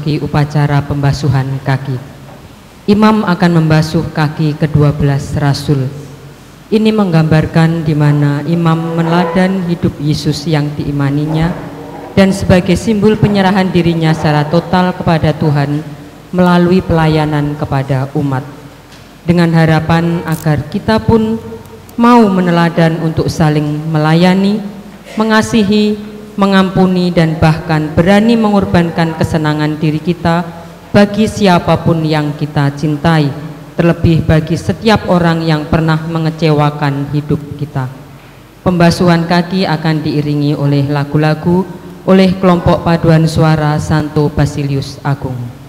memasuki upacara pembasuhan kaki. Imam akan membasuh kaki ke-12 rasul. Ini menggambarkan di mana imam meneladani hidup Yesus yang diimaninya dan sebagai simbol penyerahan dirinya secara total kepada Tuhan melalui pelayanan kepada umat. Dengan harapan agar kita pun mau meneladan untuk saling melayani, mengasihi, mengampuni, dan bahkan berani mengorbankan kesenangan diri kita bagi siapapun yang kita cintai, terlebih bagi setiap orang yang pernah mengecewakan hidup kita. Pembasuhan kaki akan diiringi oleh lagu-lagu oleh kelompok paduan suara Santo Basilius Agung.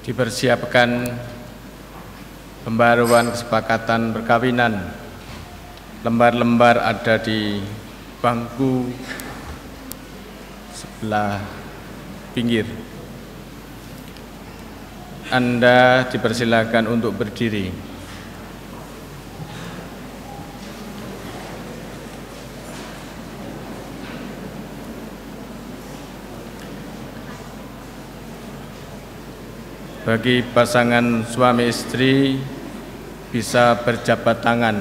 dipersiapkan pembaruan kesepakatan perkawinan. Lembar-lembar ada di bangku sebelah pinggir. Anda dipersilakan untuk berdiri. Bagi pasangan suami istri bisa berjabat tangan.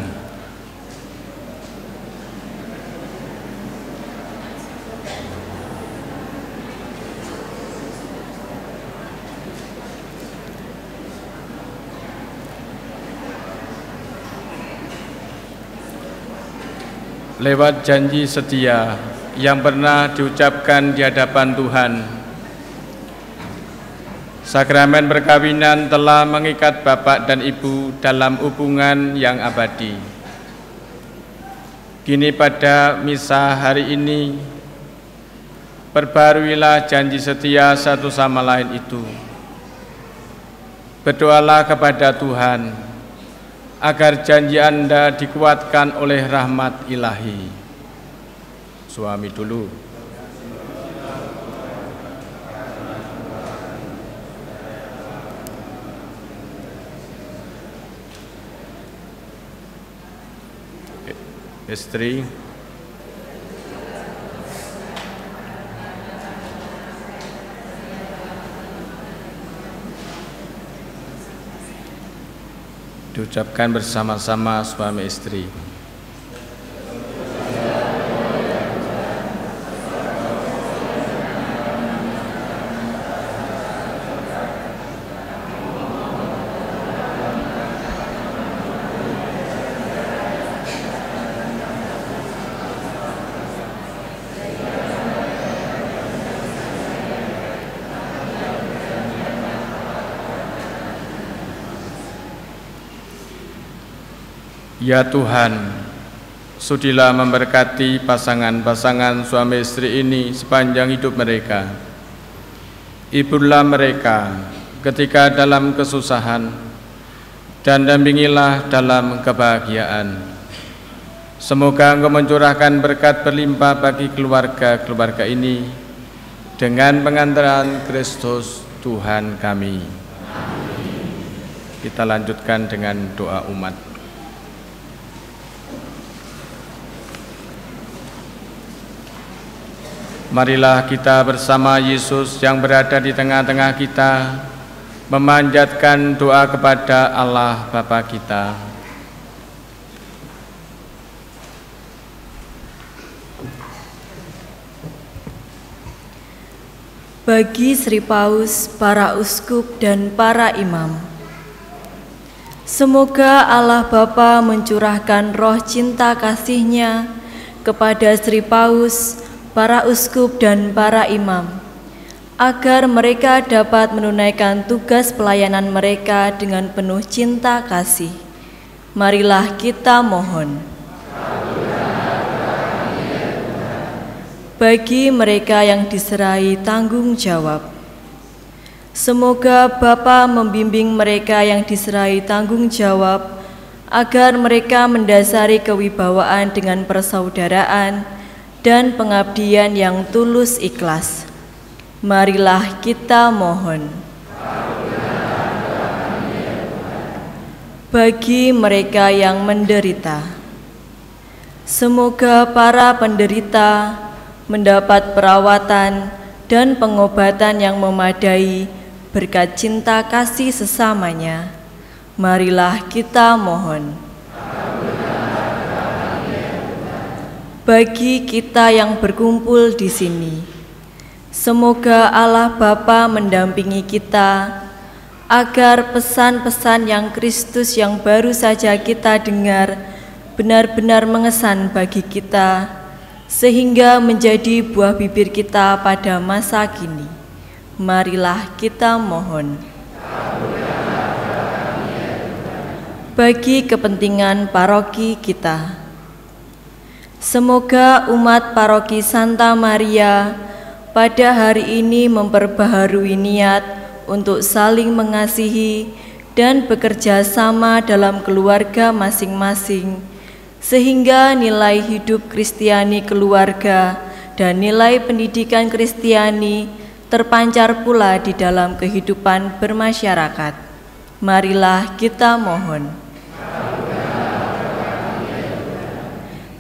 Lewat janji setia yang pernah diucapkan di hadapan Tuhan, sakramen perkawinan telah mengikat Bapak dan Ibu dalam hubungan yang abadi. Kini pada misa hari ini, perbaruilah janji setia satu sama lain itu. Berdoalah kepada Tuhan agar janji Anda dikuatkan oleh rahmat ilahi. Suami dulu. Istri. Diucapkan bersama-sama suami istri. Ya Tuhan, sudilah memberkati pasangan-pasangan suami istri ini sepanjang hidup mereka. Hiburlah mereka ketika dalam kesusahan dan dampingilah dalam kebahagiaan. Semoga Engkau mencurahkan berkat berlimpah bagi keluarga-keluarga ini dengan pengantaran Kristus Tuhan kami. Kita lanjutkan dengan doa umat. Marilah kita bersama Yesus yang berada di tengah-tengah kita memanjatkan doa kepada Allah Bapa kita. Bagi Sri Paus, para uskup dan para imam, semoga Allah Bapa mencurahkan roh cinta kasih-Nya kepada Sri Paus, para uskup dan para imam, agar mereka dapat menunaikan tugas pelayanan mereka dengan penuh cinta kasih. Marilah kita mohon. Bagi mereka yang diserai tanggung jawab, semoga Bapa membimbing mereka yang diserai tanggung jawab, agar mereka mendasari kewibawaan dengan persaudaraan dan pengabdian yang tulus ikhlas. Marilah kita mohon. Bagi mereka yang menderita, semoga para penderita mendapat perawatan dan pengobatan yang memadai berkat cinta kasih sesamanya. Marilah kita mohon. Bagi kita yang berkumpul di sini, semoga Allah Bapa mendampingi kita agar pesan-pesan yang Kristus yang baru saja kita dengar benar-benar mengesan bagi kita, sehingga menjadi buah bibir kita pada masa kini. Marilah kita mohon. Bagi kepentingan paroki kita, semoga umat paroki Santa Maria pada hari ini memperbaharui niat untuk saling mengasihi dan bekerja sama dalam keluarga masing-masing, sehingga nilai hidup Kristiani keluarga dan nilai pendidikan Kristiani terpancar pula di dalam kehidupan bermasyarakat. Marilah kita mohon.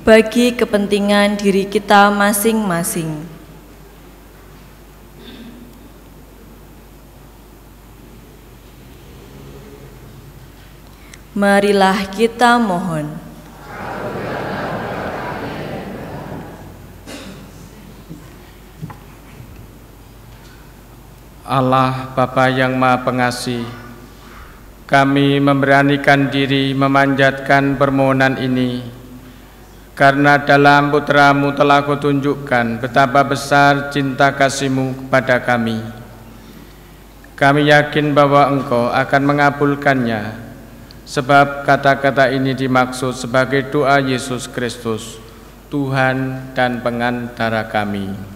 Bagi kepentingan diri kita masing-masing. Marilah kita mohon. Allah Bapa yang Maha Pengasih, kami memberanikan diri memanjatkan permohonan ini, karena dalam Putra-Mu telah Kau tunjukkan betapa besar cinta kasih-Mu kepada kami. Kami yakin bahwa Engkau akan mengabulkannya, sebab kata-kata ini dimaksud sebagai doa Yesus Kristus, Tuhan dan pengantara kami.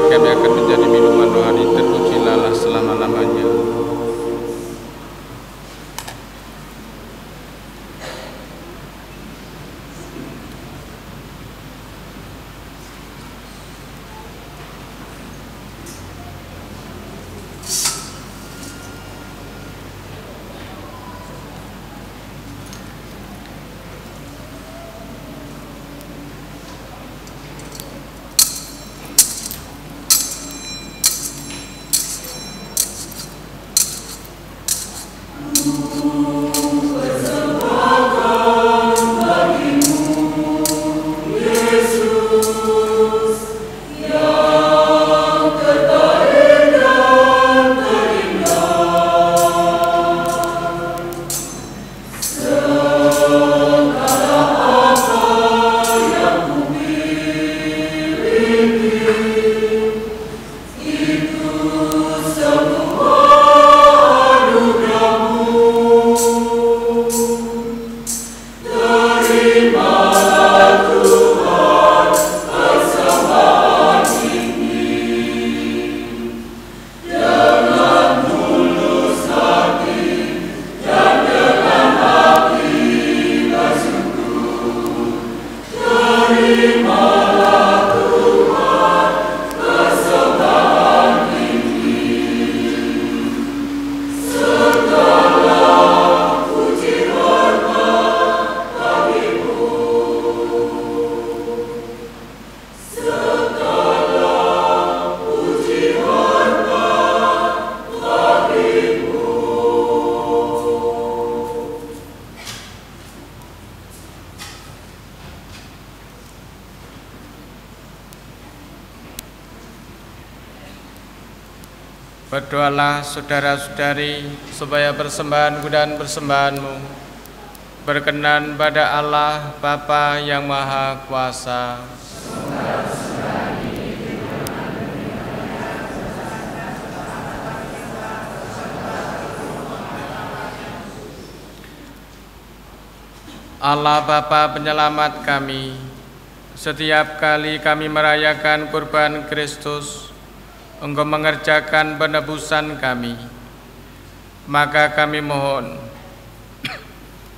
kami akan menjadi minuman rohani, terpujilah Allah selama-lamanya. Berdoalah saudara-saudari, supaya persembahanku dan persembahanmu berkenan pada Allah Bapa yang Maha Kuasa. Allah Bapa penyelamat kami, setiap kali kami merayakan kurban Kristus, Engkau mengerjakan penebusan kami. Maka kami mohon,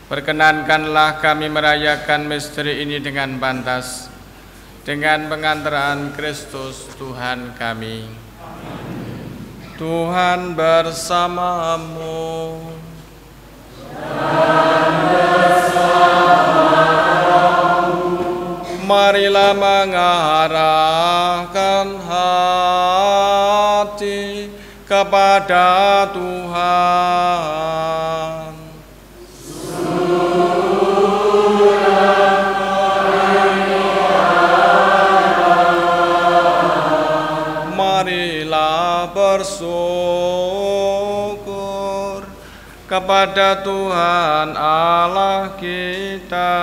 perkenankanlah kami merayakan misteri ini dengan pantas, dengan pengantaran Kristus Tuhan kami. Tuhan bersamamu. Marilah mengarahkan hati kepada Tuhan. Marilah bersyukur kepada Tuhan Allah kita.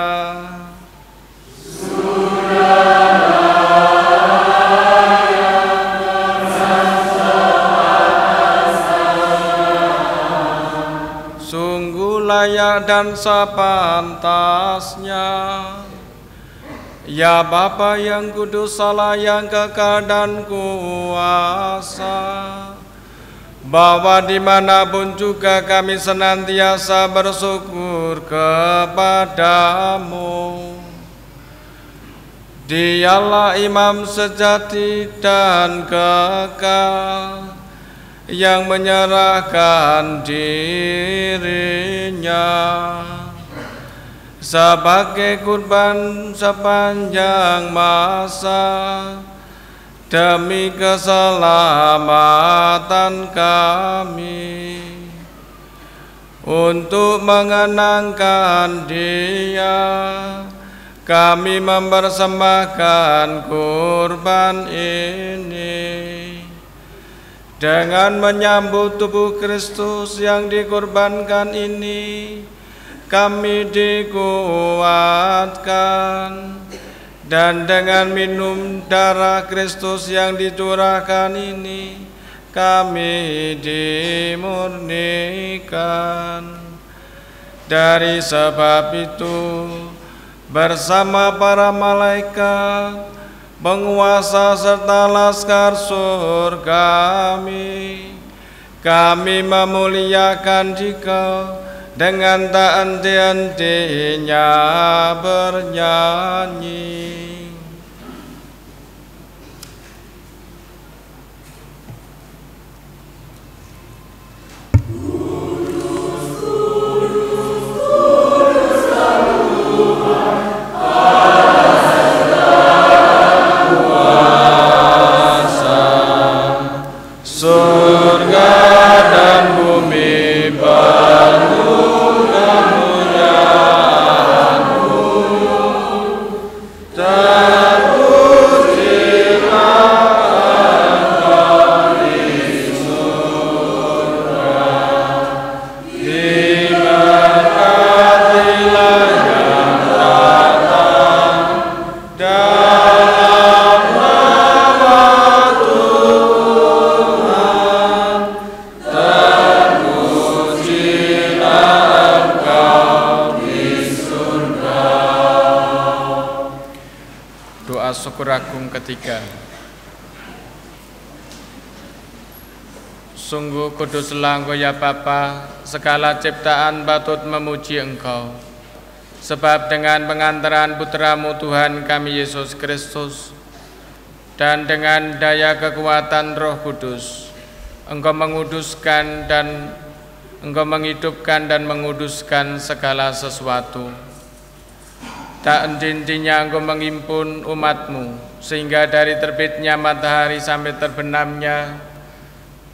Sungguh layak dan sepantasnya, ya Bapa yang kudus, Allah yang kekal dan kuasa, bahwa dimanapun juga kami senantiasa bersyukur kepadamu. Dialah imam sejati dan kekal, yang menyerahkan dirinya sebagai kurban sepanjang masa demi keselamatan kami. Untuk mengenangkan Dia, kami mempersembahkan kurban ini. Dengan menyambut tubuh Kristus yang dikorbankan ini, kami dikuatkan, dan dengan minum darah Kristus yang dicurahkan ini, kami dimurnikan. Dari sebab itu, bersama para malaikat penguasa serta laskar surgawi, kami memuliakan Dikau dengan tak henti-hentinya bernyanyi. Surga dan bumi penuh kemuliaan-Mu, terpujilah Engkau di surga, diberkatilah yang datang dalam nama Tuhan, terpujilah Engkau di surga. Doa syukur agung ketiga. Sungguh kuduslah Engkau ya Bapa, segala ciptaan patut memuji Engkau. Sebab dengan pengantaran Putra-Mu Tuhan kami Yesus Kristus, dan dengan daya kekuatan Roh Kudus, Engkau menguduskan dan Engkau menghidupkan dan menguduskan segala sesuatu. Tak henti-hentinya Engkau menghimpun umat-Mu, sehingga dari terbitnya matahari sampai terbenamnya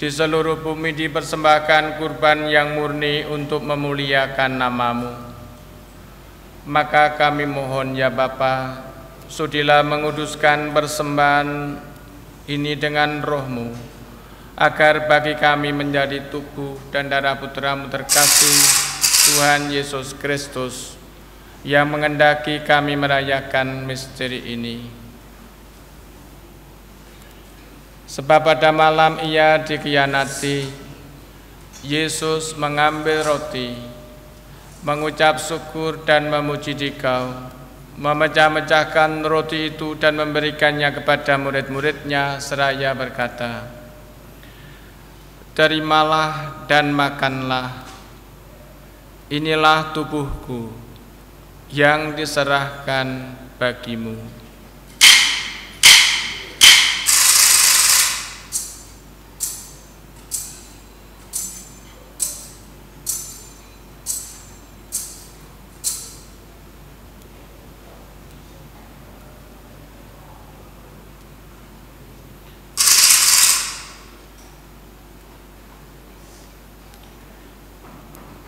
di seluruh bumi dipersembahkan kurban yang murni untuk memuliakan nama-Mu. Maka kami mohon ya Bapa, sudilah menguduskan persembahan ini dengan Roh-Mu, agar bagi kami menjadi tubuh dan darah Putra-Mu terkasih, Tuhan Yesus Kristus, yang mengendaki kami merayakan misteri ini. Sebab pada malam Ia dikhianati, Yesus mengambil roti, mengucap syukur dan memuji Dikau, memecah-mecahkan roti itu dan memberikannya kepada murid-muridnya seraya berkata, "Terimalah dan makanlah, inilah tubuhku yang diserahkan bagimu."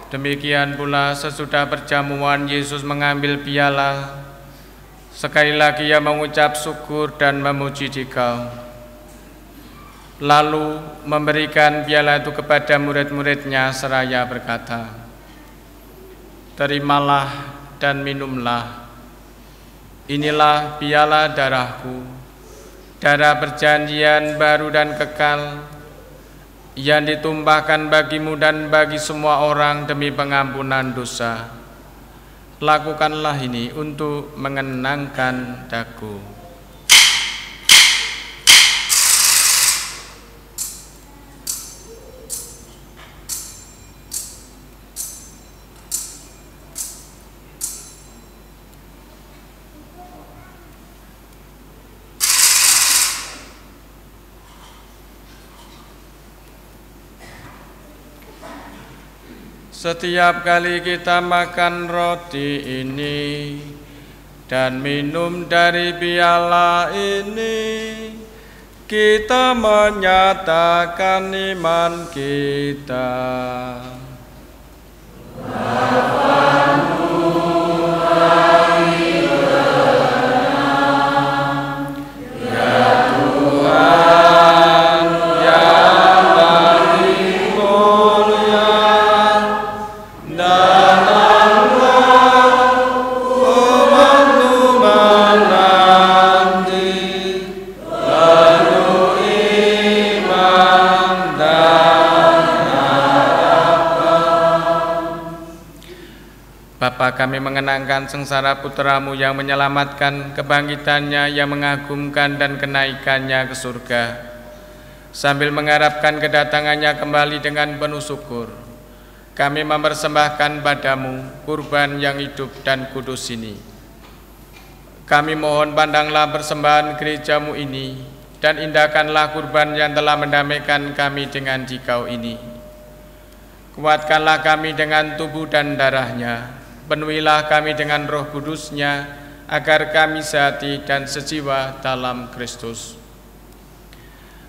Demikian pula sesudah perjamuan Yesus mengambil piala. Sekali lagi Ia mengucap syukur dan memuji Dikau. Lalu memberikan piala itu kepada murid-muridnya seraya berkata, "Terimalah dan minumlah. Inilah piala darahku, darah perjanjian baru dan kekal, yang ditumpahkan bagimu dan bagi semua orang demi pengampunan dosa. Lakukanlah ini untuk mengenangkan daku." Setiap kali kita makan roti ini dan minum dari piala ini, kita menyatakan iman kita. Bapa, kami mengenangkan sengsara putra-Mu yang menyelamatkan, kebangkitannya yang mengagumkan dan kenaikannya ke surga. Sambil mengharapkan kedatangannya kembali dengan penuh syukur, kami mempersembahkan padamu kurban yang hidup dan kudus ini. Kami mohon pandanglah persembahan gereja-Mu ini, dan indahkanlah kurban yang telah mendamaikan kami dengan Dikau ini. Kuatkanlah kami dengan tubuh dan darahnya, penuhilah kami dengan Roh Kudus-Nya, agar kami sehati dan sejiwa dalam Kristus.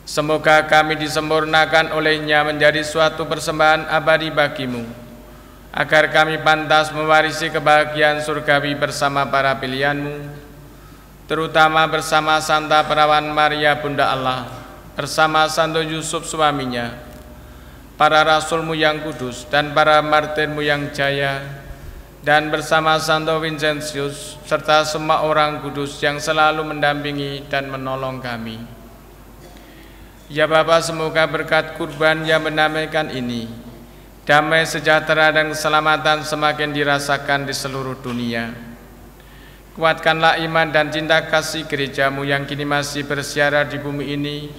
Semoga kami disempurnakan olehnya menjadi suatu persembahan abadi bagi-Mu, agar kami pantas mewarisi kebahagiaan surgawi bersama para pilihan-Mu, terutama bersama Santa Perawan Maria Bunda Allah, bersama Santo Yusuf suaminya, para rasul-Mu yang kudus dan para martir-Mu yang jaya, dan bersama Santo Vincentius serta semua orang kudus yang selalu mendampingi dan menolong kami. Ya Bapa, semoga berkat kurban yang mendamaikan ini, damai, sejahtera, dan keselamatan semakin dirasakan di seluruh dunia. Kuatkanlah iman dan cinta kasih gereja-Mu yang kini masih bersiarar di bumi ini,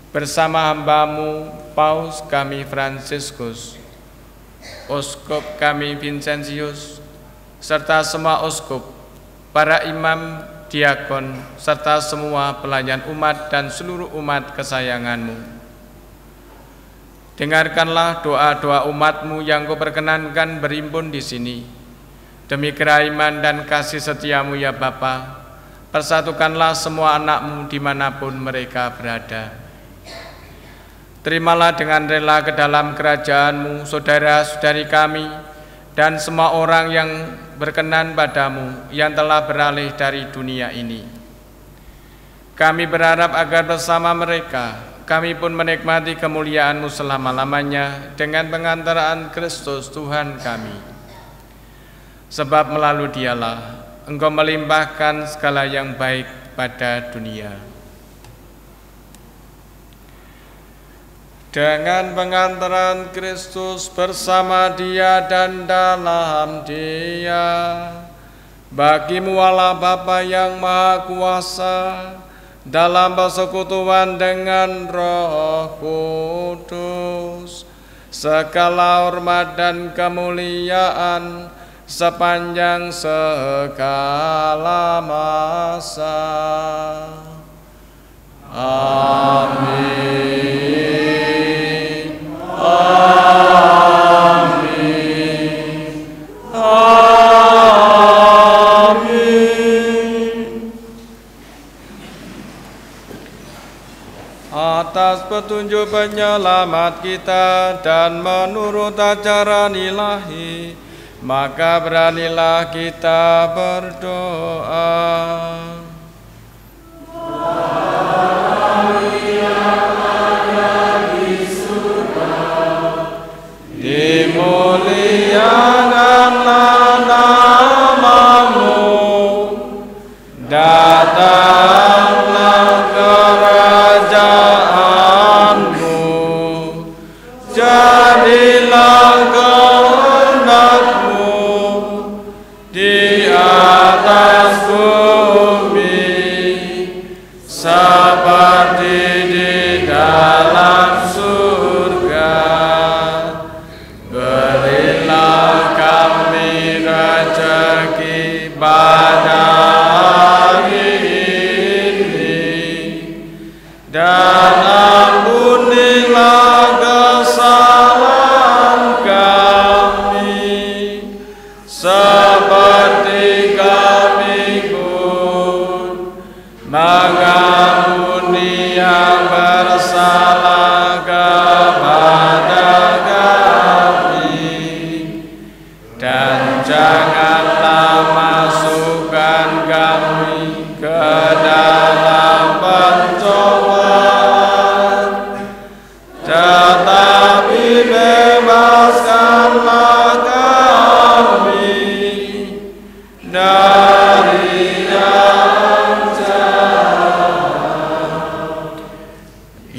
bersama hamba-Mu, Paus kami Fransiskus, Uskup kami Vincentius, serta semua uskup, para imam, diakon, serta semua pelayan umat dan seluruh umat kesayangan-Mu. Dengarkanlah doa-doa umat-Mu yang Kau perkenankan berimpun di sini. Demi kerahiman dan kasih setia-Mu ya Bapa, persatukanlah semua anak-Mu dimanapun mereka berada. Terimalah dengan rela ke dalam kerajaan-Mu saudara-saudari kami dan semua orang yang berkenan padamu yang telah beralih dari dunia ini. Kami berharap agar bersama mereka kami pun menikmati kemuliaan-Mu selama-lamanya dengan pengantaraan Kristus Tuhan kami. Sebab melalui Dialah Engkau melimpahkan segala yang baik pada dunia. Dengan pengantaran Kristus bersama Dia dan dalam Dia, bagi-Mu Allah Bapa yang Maha Kuasa, dalam persekutuan dengan Roh Kudus, segala hormat dan kemuliaan sepanjang segala masa. Amin. Amin. Amin. Atas petunjuk penyelamat kita dan menurut ajaran ilahi, maka beranilah kita berdoa. Bapa yang ada di surga, dimuliakanlah nama-Mu, datanglah kerajaan-Mu, jadilah kehendak-Mu di atas bumi seperti di dalam surga. Berilah kami rezeki pada hari ini, dan ampunilah kesalahan kami seperti kami pun mengampuni yang bersalah kepada kami, dan janganlah masukkan kami ke dalam pencobaan, tetapi bebaskanlah kami dari yang jahat.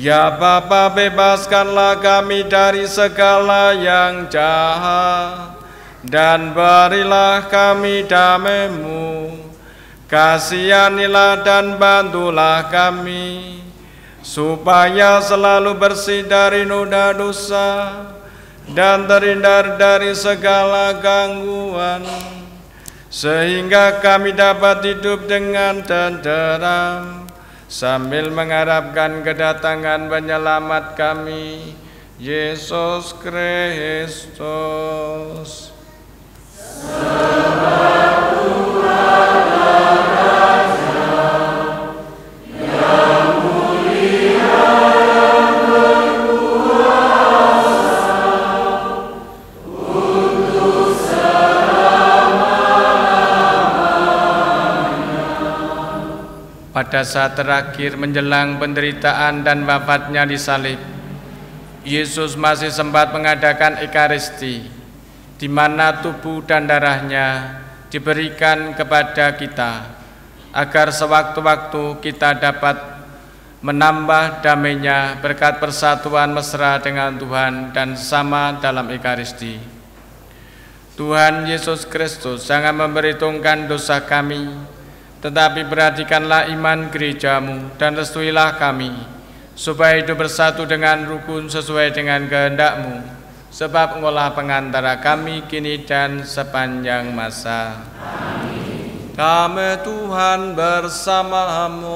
Ya Bapa, bebaskanlah kami dari segala yang jahat, dan berilah kami damai-Mu. Kasihanilah dan bantulah kami, supaya selalu bersih dari noda dosa dan terhindar dari segala gangguan, sehingga kami dapat hidup dengan tenteram sambil mengharapkan kedatangan penyelamat kami, Yesus Kristus. Pada saat terakhir menjelang penderitaan dan wafatnya di salib, Yesus masih sempat mengadakan Ekaristi, di mana tubuh dan darahnya diberikan kepada kita, agar sewaktu-waktu kita dapat menambah damainya berkat persatuan mesra dengan Tuhan dan sama dalam Ekaristi. Tuhan Yesus Kristus jangan memperhitungkan dosa kami, tetapi perhatikanlah iman gereja-Mu dan restuilah kami, supaya hidup bersatu dengan rukun sesuai dengan kehendak-Mu, sebab Engkaulah pengantara kami kini dan sepanjang masa. Amin. Damai Tuhan bersamamu.